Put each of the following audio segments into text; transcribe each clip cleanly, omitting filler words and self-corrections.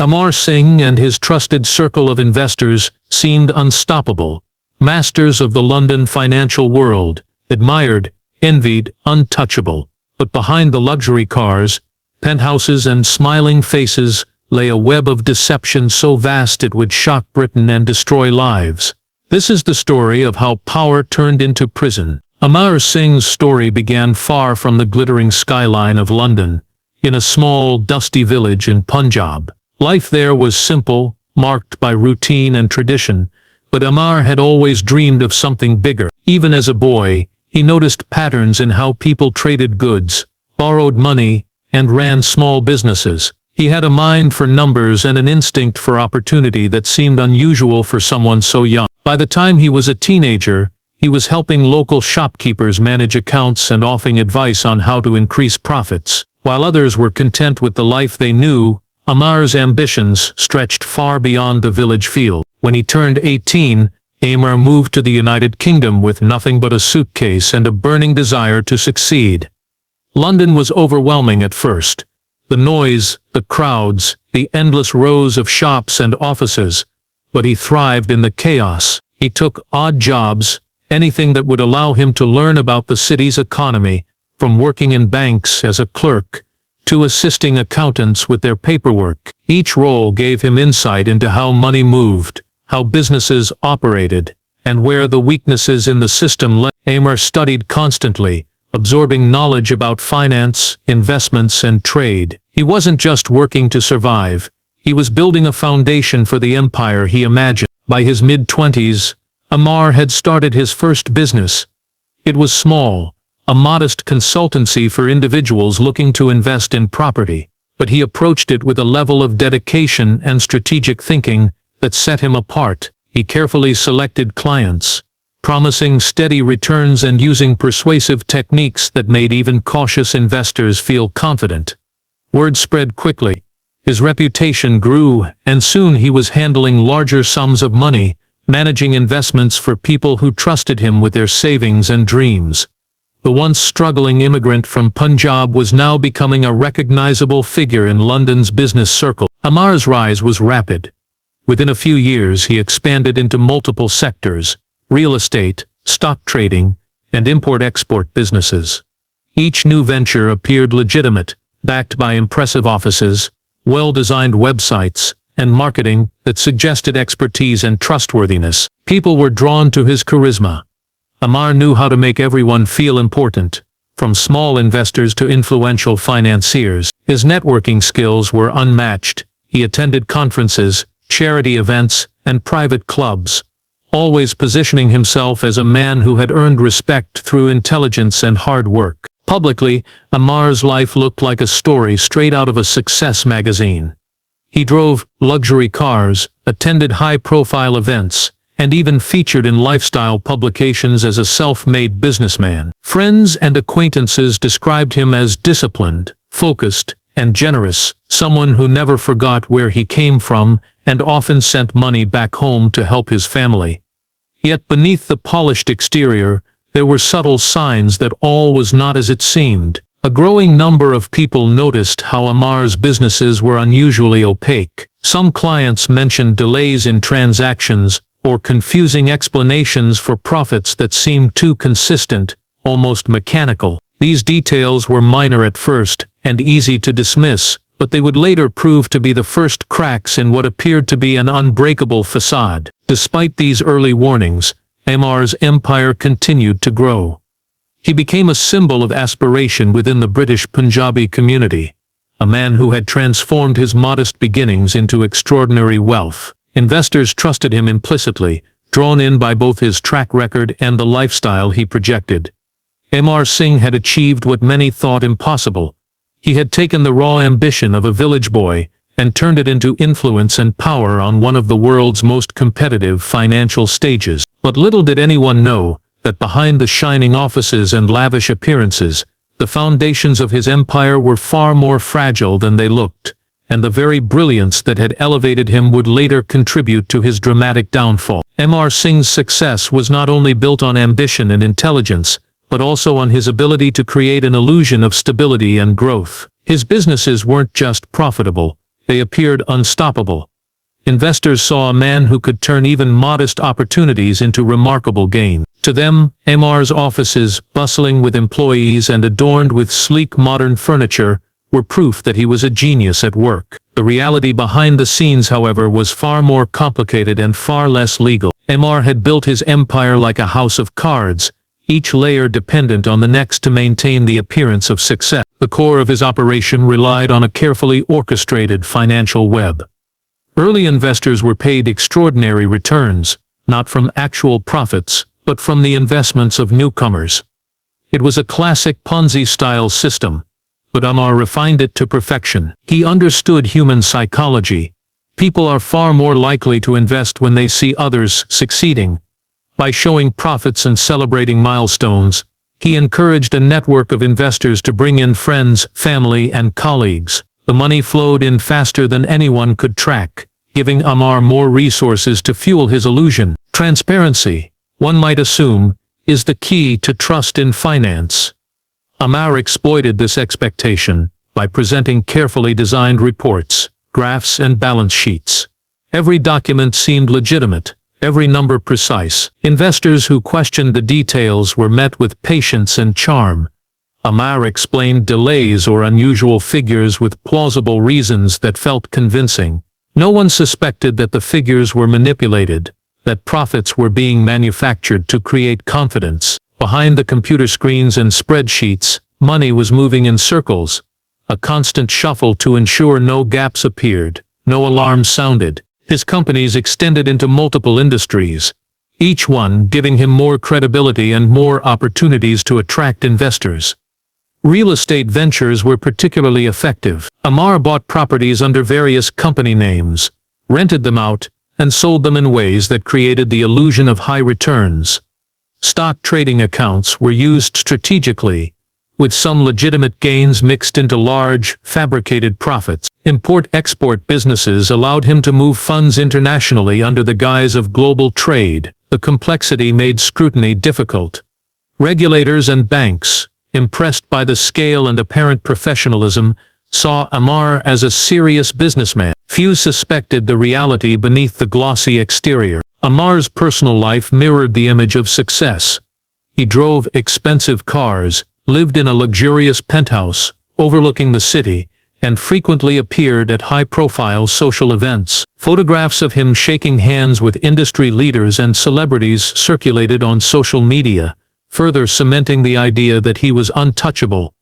Amar Singh and his trusted circle of investors seemed unstoppable, masters of the London financial world, admired, envied, untouchable. But behind the luxury cars, penthouses and smiling faces lay a web of deception so vast it would shock Britain and destroy lives. This is the story of how power turned into prison. Amar Singh's story began far from the glittering skyline of London, in a small, dusty village in Punjab. Life there was simple, marked by routine and tradition, but Amar had always dreamed of something bigger. Even as a boy, he noticed patterns in how people traded goods, borrowed money, and ran small businesses. He had a mind for numbers and an instinct for opportunity that seemed unusual for someone so young. By the time he was a teenager, he was helping local shopkeepers manage accounts and offering advice on how to increase profits. While others were content with the life they knew, Amar's ambitions stretched far beyond the village field. When he turned 18, Amar moved to the United Kingdom with nothing but a suitcase and a burning desire to succeed. London was overwhelming at first. The noise, the crowds, the endless rows of shops and offices. But he thrived in the chaos. He took odd jobs, anything that would allow him to learn about the city's economy, from working in banks as a clerk to assisting accountants with their paperwork. Each role gave him insight into how money moved, how businesses operated, and where the weaknesses in the system lay. Amar studied constantly, absorbing knowledge about finance, investments, and trade. He wasn't just working to survive. He was building a foundation for the empire he imagined. By his mid-20s, Amar had started his first business. It was small, a modest consultancy for individuals looking to invest in property, but he approached it with a level of dedication and strategic thinking that set him apart. He carefully selected clients, promising steady returns and using persuasive techniques that made even cautious investors feel confident. Word spread quickly. His reputation grew, and soon he was handling larger sums of money, managing investments for people who trusted him with their savings and dreams. The once struggling immigrant from Punjab was now becoming a recognizable figure in London's business circle. Amar's rise was rapid. Within a few years he expanded into multiple sectors: real estate, stock trading, and import-export businesses. Each new venture appeared legitimate, backed by impressive offices, well-designed websites, and marketing that suggested expertise and trustworthiness. People were drawn to his charisma. Amar knew how to make everyone feel important, from small investors to influential financiers. His networking skills were unmatched. He attended conferences, charity events, and private clubs, always positioning himself as a man who had earned respect through intelligence and hard work. Publicly, Amar's life looked like a story straight out of a success magazine. He drove luxury cars, attended high-profile events, and even featured in lifestyle publications as a self-made businessman. Friends and acquaintances described him as disciplined, focused, and generous, someone who never forgot where he came from and often sent money back home to help his family. Yet beneath the polished exterior, there were subtle signs that all was not as it seemed. A growing number of people noticed how Amar's businesses were unusually opaque. Some clients mentioned delays in transactions or confusing explanations for profits that seemed too consistent, almost mechanical. These details were minor at first and easy to dismiss, but they would later prove to be the first cracks in what appeared to be an unbreakable facade. Despite these early warnings, Amar's empire continued to grow. He became a symbol of aspiration within the British Punjabi community, a man who had transformed his modest beginnings into extraordinary wealth. Investors trusted him implicitly, drawn in by both his track record and the lifestyle he projected. Amar Singh had achieved what many thought impossible. He had taken the raw ambition of a village boy and turned it into influence and power on one of the world's most competitive financial stages. But little did anyone know that behind the shining offices and lavish appearances, the foundations of his empire were far more fragile than they looked, and the very brilliance that had elevated him would later contribute to his dramatic downfall. Amar Singh's success was not only built on ambition and intelligence, but also on his ability to create an illusion of stability and growth. His businesses weren't just profitable, they appeared unstoppable. Investors saw a man who could turn even modest opportunities into remarkable gain. To them, Amar's offices, bustling with employees and adorned with sleek modern furniture, were proof that he was a genius at work. The reality behind the scenes, however, was far more complicated and far less legal. Amar had built his empire like a house of cards, each layer dependent on the next to maintain the appearance of success. The core of his operation relied on a carefully orchestrated financial web. Early investors were paid extraordinary returns, not from actual profits, but from the investments of newcomers. It was a classic Ponzi-style system, but Amar refined it to perfection. He understood human psychology. People are far more likely to invest when they see others succeeding. By showing profits and celebrating milestones, he encouraged a network of investors to bring in friends, family, and colleagues. The money flowed in faster than anyone could track, giving Amar more resources to fuel his illusion. Transparency, one might assume, is the key to trust in finance. Amar exploited this expectation by presenting carefully designed reports, graphs, and balance sheets. Every document seemed legitimate, every number precise. Investors who questioned the details were met with patience and charm. Amar explained delays or unusual figures with plausible reasons that felt convincing. No one suspected that the figures were manipulated, that profits were being manufactured to create confidence. Behind the computer screens and spreadsheets, money was moving in circles, a constant shuffle to ensure no gaps appeared, no alarms sounded. His companies extended into multiple industries, each one giving him more credibility and more opportunities to attract investors. Real estate ventures were particularly effective. Amar bought properties under various company names, rented them out, and sold them in ways that created the illusion of high returns. Stock trading accounts were used strategically, with some legitimate gains mixed into large, fabricated profits. Import-export businesses allowed him to move funds internationally under the guise of global trade. The complexity made scrutiny difficult. Regulators and banks, impressed by the scale and apparent professionalism, saw Amar as a serious businessman. Few suspected the reality beneath the glossy exterior. Amar's personal life mirrored the image of success. He drove expensive cars, lived in a luxurious penthouse overlooking the city, and frequently appeared at high-profile social events. Photographs of him shaking hands with industry leaders and celebrities circulated on social media, further cementing the idea that he was untouchable.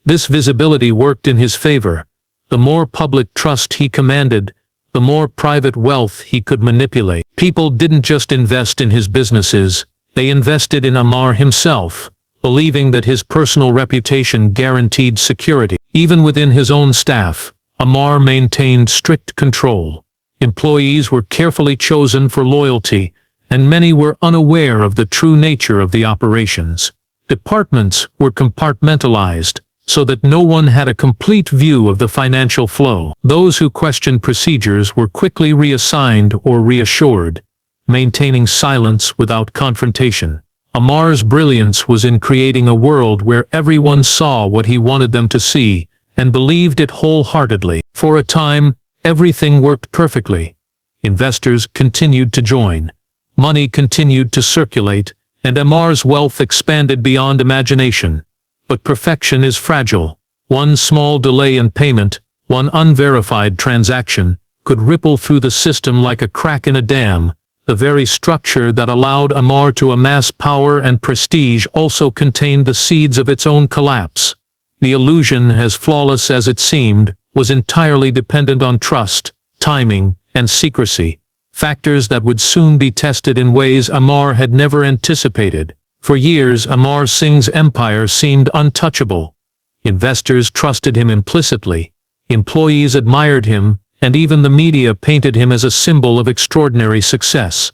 This visibility worked in his favor. The more public trust he commanded, the more private wealth he could manipulate. People didn't just invest in his businesses, they invested in Amar himself, believing that his personal reputation guaranteed security. Even within his own staff, Amar maintained strict control. Employees were carefully chosen for loyalty, and many were unaware of the true nature of the operations. Departments were compartmentalized, so that no one had a complete view of the financial flow. Those who questioned procedures were quickly reassigned or reassured, maintaining silence without confrontation. Amar's brilliance was in creating a world where everyone saw what he wanted them to see, and believed it wholeheartedly. For a time, everything worked perfectly. Investors continued to join. Money continued to circulate, and Amar's wealth expanded beyond imagination. But perfection is fragile. One small delay in payment, one unverified transaction, could ripple through the system like a crack in a dam. The very structure that allowed Amar to amass power and prestige also contained the seeds of its own collapse. The illusion, as flawless as it seemed, was entirely dependent on trust, timing, and secrecy, factors that would soon be tested in ways Amar had never anticipated. For years, Amar Singh's empire seemed untouchable. Investors trusted him implicitly, employees admired him, and even the media painted him as a symbol of extraordinary success.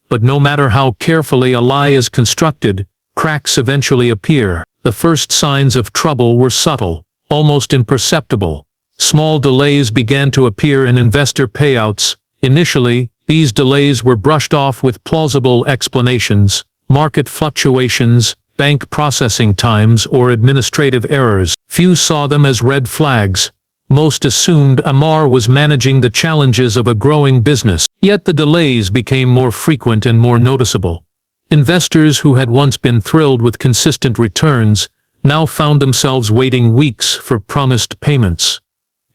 But no matter how carefully a lie is constructed, cracks eventually appear. The first signs of trouble were subtle, almost imperceptible. Small delays began to appear in investor payouts. Initially, these delays were brushed off with plausible explanations: market fluctuations, bank processing times, or administrative errors. Few saw them as red flags. Most assumed Amar was managing the challenges of a growing business, yet the delays became more frequent and more noticeable. Investors who had once been thrilled with consistent returns now found themselves waiting weeks for promised payments.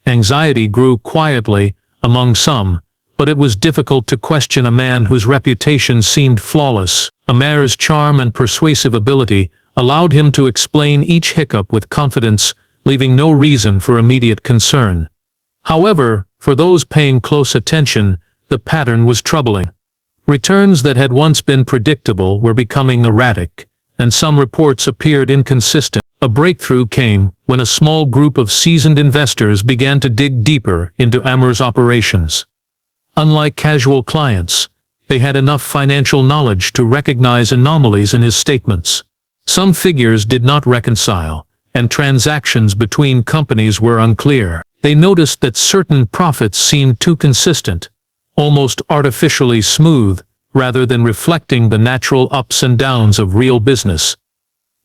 Anxiety grew quietly among some, but it was difficult to question a man whose reputation seemed flawless. Amar's charm and persuasive ability allowed him to explain each hiccup with confidence, leaving no reason for immediate concern. However, for those paying close attention, the pattern was troubling. Returns that had once been predictable were becoming erratic, and some reports appeared inconsistent. A breakthrough came when a small group of seasoned investors began to dig deeper into Amar's operations. Unlike casual clients, they had enough financial knowledge to recognize anomalies in his statements. Some figures did not reconcile, and transactions between companies were unclear. They noticed that certain profits seemed too consistent, almost artificially smooth, rather than reflecting the natural ups and downs of real business.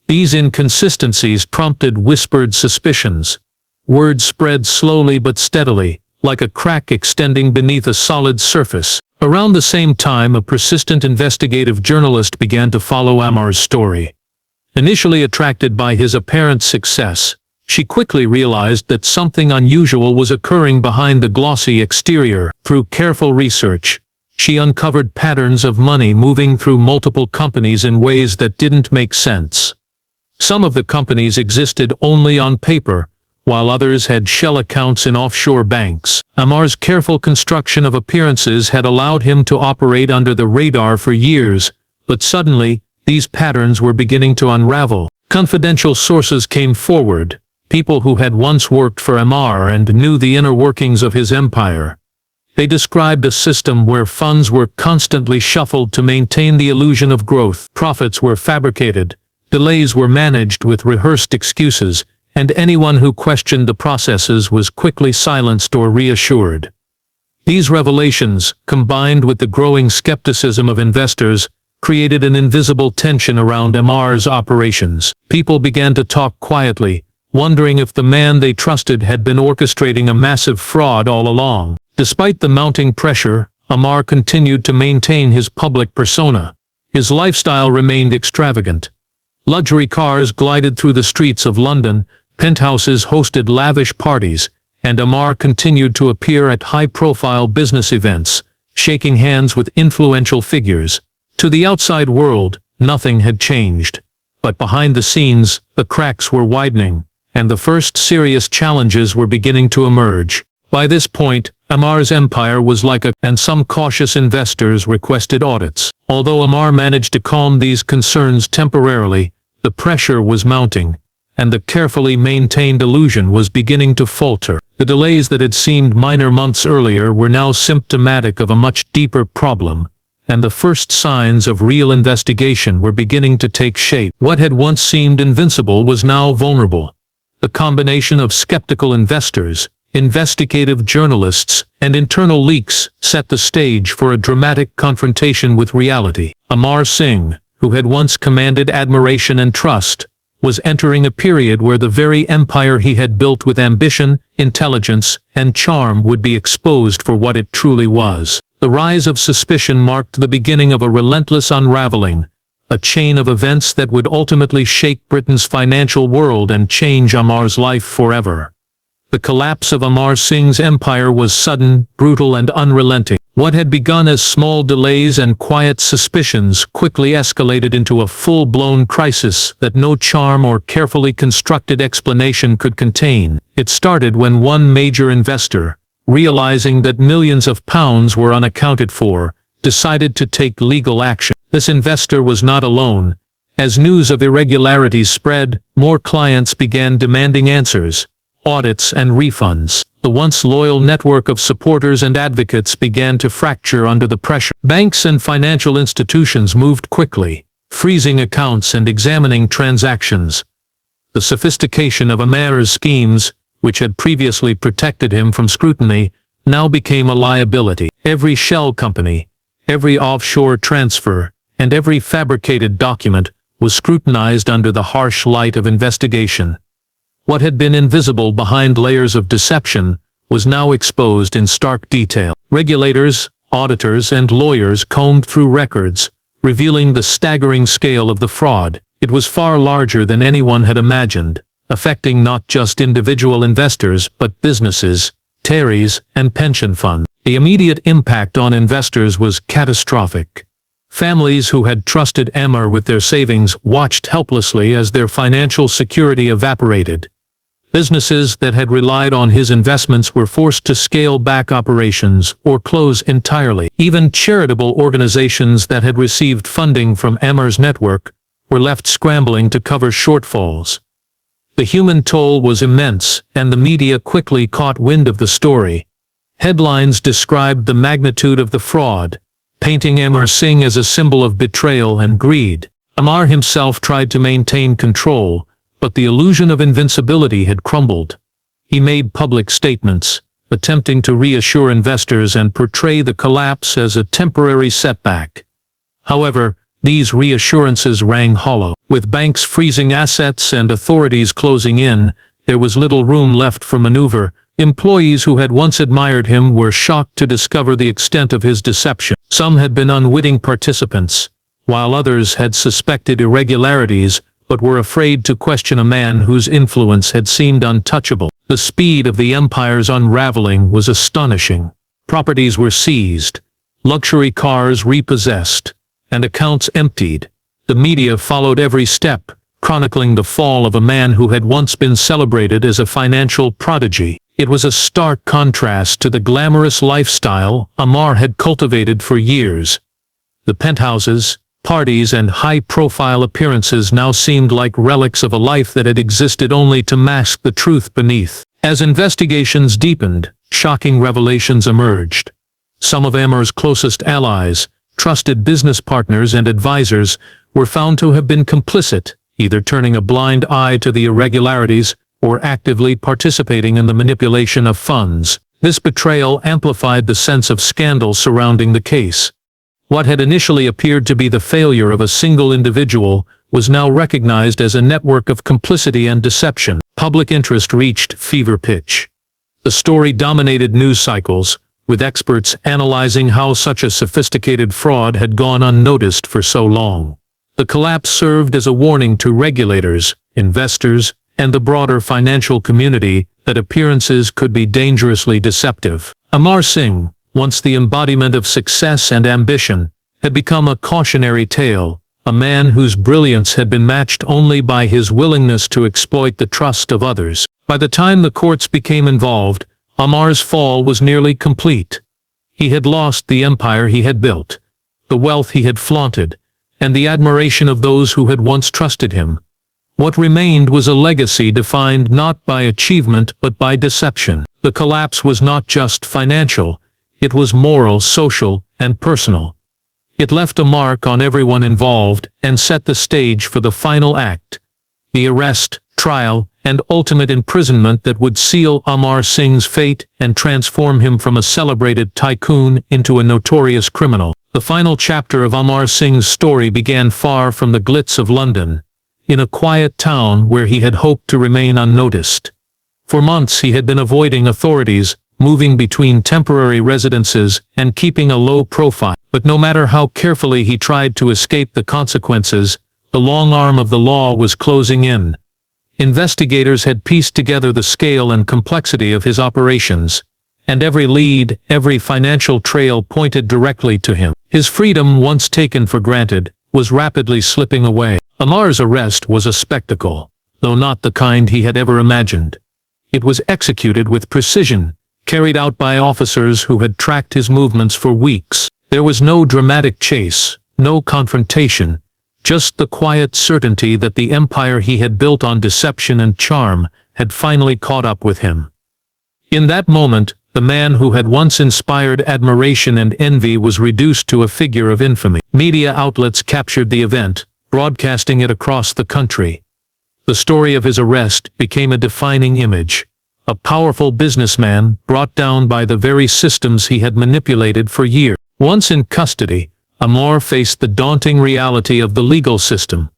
These inconsistencies prompted whispered suspicions. Word spread slowly but steadily, like a crack extending beneath a solid surface. Around the same time, a persistent investigative journalist began to follow Amar's story. Initially attracted by his apparent success, she quickly realized that something unusual was occurring behind the glossy exterior. Through careful research, she uncovered patterns of money moving through multiple companies in ways that didn't make sense. Some of the companies existed only on paper, while others had shell accounts in offshore banks. Amar's careful construction of appearances had allowed him to operate under the radar for years, but suddenly, these patterns were beginning to unravel. Confidential sources came forward, people who had once worked for Amar and knew the inner workings of his empire. They described a system where funds were constantly shuffled to maintain the illusion of growth. Profits were fabricated, delays were managed with rehearsed excuses, and anyone who questioned the processes was quickly silenced or reassured. These revelations, combined with the growing skepticism of investors, created an invisible tension around Amar's operations. People began to talk quietly, wondering if the man they trusted had been orchestrating a massive fraud all along. Despite the mounting pressure, Amar continued to maintain his public persona. His lifestyle remained extravagant. Luxury cars glided through the streets of London, penthouses hosted lavish parties, and Amar continued to appear at high-profile business events, shaking hands with influential figures. To the outside world, nothing had changed. But behind the scenes, the cracks were widening, and the first serious challenges were beginning to emerge. By this point, Amar's empire was and some cautious investors requested audits. Although Amar managed to calm these concerns temporarily, the pressure was mounting, and the carefully maintained illusion was beginning to falter. The delays that had seemed minor months earlier were now symptomatic of a much deeper problem, and the first signs of real investigation were beginning to take shape. What had once seemed invincible was now vulnerable. The combination of skeptical investors, investigative journalists, and internal leaks set the stage for a dramatic confrontation with reality. Amar Singh, who had once commanded admiration and trust, was entering a period where the very empire he had built with ambition, intelligence, and charm would be exposed for what it truly was. The rise of suspicion marked the beginning of a relentless unraveling, a chain of events that would ultimately shake Britain's financial world and change Amar's life forever. The collapse of Amar Singh's empire was sudden, brutal, and unrelenting. What had begun as small delays and quiet suspicions quickly escalated into a full-blown crisis that no charm or carefully constructed explanation could contain. It started when one major investor, realizing that millions of pounds were unaccounted for, decided to take legal action. This investor was not alone. As news of irregularities spread, more clients began demanding answers, audits, and refunds. The once loyal network of supporters and advocates began to fracture under the pressure. Banks and financial institutions moved quickly, freezing accounts and examining transactions. The sophistication of Amar's schemes, which had previously protected him from scrutiny, now became a liability. Every shell company, every offshore transfer, and every fabricated document was scrutinized under the harsh light of investigation. What had been invisible behind layers of deception was now exposed in stark detail. Regulators, auditors, and lawyers combed through records, revealing the staggering scale of the fraud. It was far larger than anyone had imagined, affecting not just individual investors but businesses, treasuries, and pension funds. The immediate impact on investors was catastrophic. Families who had trusted Amar with their savings watched helplessly as their financial security evaporated. Businesses that had relied on his investments were forced to scale back operations or close entirely. Even charitable organizations that had received funding from Amar's network were left scrambling to cover shortfalls. The human toll was immense, and the media quickly caught wind of the story. Headlines described the magnitude of the fraud, painting Amar Singh as a symbol of betrayal and greed. Amar himself tried to maintain control, but the illusion of invincibility had crumbled. He made public statements, attempting to reassure investors and portray the collapse as a temporary setback. However, these reassurances rang hollow. With banks freezing assets and authorities closing in, there was little room left for maneuver. Employees who had once admired him were shocked to discover the extent of his deception. Some had been unwitting participants, while others had suspected irregularities but were afraid to question a man whose influence had seemed untouchable. The speed of the empire's unraveling was astonishing. Properties were seized, luxury cars repossessed, and accounts emptied. The media followed every step, chronicling the fall of a man who had once been celebrated as a financial prodigy. It was a stark contrast to the glamorous lifestyle Amar had cultivated for years. The penthouses, parties, and high-profile appearances now seemed like relics of a life that had existed only to mask the truth beneath. As investigations deepened, shocking revelations emerged. Some of Amar's closest allies, trusted business partners and advisors, were found to have been complicit, either turning a blind eye to the irregularities or actively participating in the manipulation of funds. This betrayal amplified the sense of scandal surrounding the case. What had initially appeared to be the failure of a single individual was now recognized as a network of complicity and deception. Public interest reached fever pitch. The story dominated news cycles, with experts analyzing how such a sophisticated fraud had gone unnoticed for so long. The collapse served as a warning to regulators, investors, and the broader financial community that appearances could be dangerously deceptive. Amar Singh, once the embodiment of success and ambition, had become a cautionary tale, a man whose brilliance had been matched only by his willingness to exploit the trust of others. By the time the courts became involved, Amar's fall was nearly complete. He had lost the empire he had built, the wealth he had flaunted, and the admiration of those who had once trusted him. What remained was a legacy defined not by achievement but by deception. The collapse was not just financial, it was moral, social, and personal. It left a mark on everyone involved and set the stage for the final act, the arrest, trial, and ultimate imprisonment that would seal Amar Singh's fate and transform him from a celebrated tycoon into a notorious criminal. The final chapter of Amar Singh's story began far from the glitz of London, in a quiet town where he had hoped to remain unnoticed. For months he had been avoiding authorities, moving between temporary residences and keeping a low profile. But no matter how carefully he tried to escape the consequences, the long arm of the law was closing in. Investigators had pieced together the scale and complexity of his operations, and every lead, every financial trail pointed directly to him. His freedom, once taken for granted, was rapidly slipping away. Amar's arrest was a spectacle, though not the kind he had ever imagined. It was executed with precision, carried out by officers who had tracked his movements for weeks. There was no dramatic chase, no confrontation, just the quiet certainty that the empire he had built on deception and charm had finally caught up with him. In that moment, the man who had once inspired admiration and envy was reduced to a figure of infamy. Media outlets captured the event, broadcasting it across the country. The story of his arrest became a defining image. A powerful businessman brought down by the very systems he had manipulated for years. Once in custody, Amar faced the daunting reality of the legal system.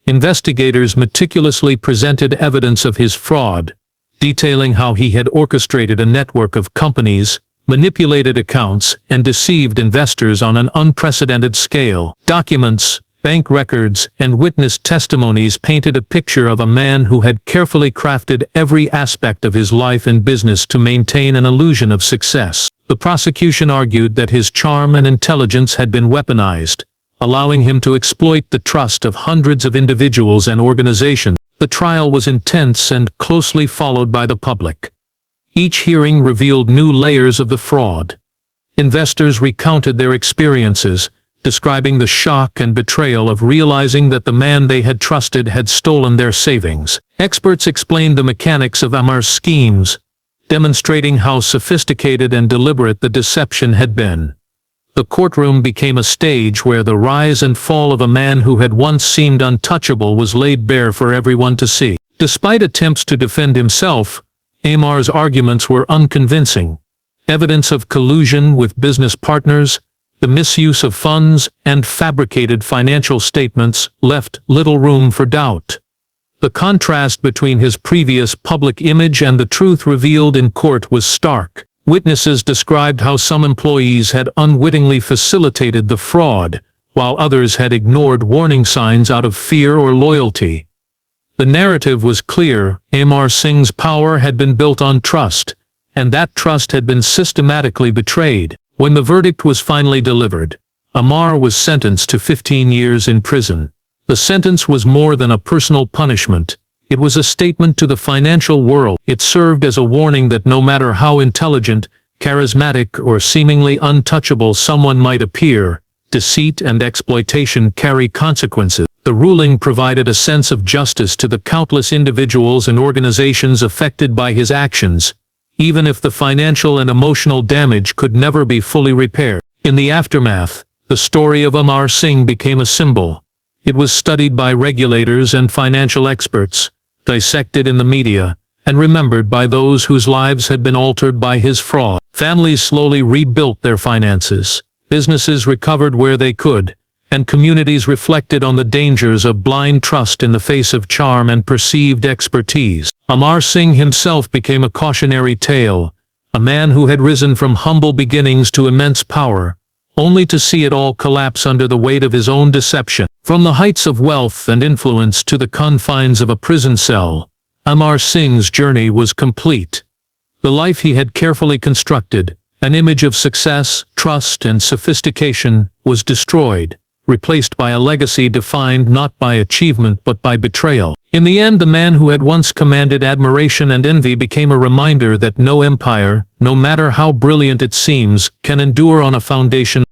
Investigators meticulously presented evidence of his fraud, detailing how he had orchestrated a network of companies, manipulated accounts, and deceived investors on an unprecedented scale. Documents, bank records, and witness testimonies painted a picture of a man who had carefully crafted every aspect of his life and business to maintain an illusion of success. The prosecution argued that his charm and intelligence had been weaponized, allowing him to exploit the trust of hundreds of individuals and organizations. The trial was intense and closely followed by the public. Each hearing revealed new layers of the fraud. Investors recounted their experiences, describing the shock and betrayal of realizing that the man they had trusted had stolen their savings. Experts explained the mechanics of Amar's schemes, demonstrating how sophisticated and deliberate the deception had been. The courtroom became a stage where the rise and fall of a man who had once seemed untouchable was laid bare for everyone to see. Despite attempts to defend himself, Amar's arguments were unconvincing. Evidence of collusion with business partners, the misuse of funds, and fabricated financial statements left little room for doubt. The contrast between his previous public image and the truth revealed in court was stark. Witnesses described how some employees had unwittingly facilitated the fraud, while others had ignored warning signs out of fear or loyalty. The narrative was clear: Amar Singh's power had been built on trust, and that trust had been systematically betrayed. When the verdict was finally delivered, Amar was sentenced to 15 years in prison. The sentence was more than a personal punishment. It was a statement to the financial world. It served as a warning that no matter how intelligent, charismatic, or seemingly untouchable someone might appear, deceit and exploitation carry consequences. The ruling provided a sense of justice to the countless individuals and organizations affected by his actions, even if the financial and emotional damage could never be fully repaired. In the aftermath, the story of Amar Singh became a symbol. It was studied by regulators and financial experts, dissected in the media, and remembered by those whose lives had been altered by his fraud. Families slowly rebuilt their finances, businesses recovered where they could, and communities reflected on the dangers of blind trust in the face of charm and perceived expertise. Amar Singh himself became a cautionary tale, a man who had risen from humble beginnings to immense power, only to see it all collapse under the weight of his own deception. From the heights of wealth and influence to the confines of a prison cell, Amar Singh's journey was complete. The life he had carefully constructed, an image of success, trust, and sophistication, was destroyed, replaced by a legacy defined not by achievement but by betrayal. In the end, the man who had once commanded admiration and envy became a reminder that no empire, no matter how brilliant it seems, can endure on a foundation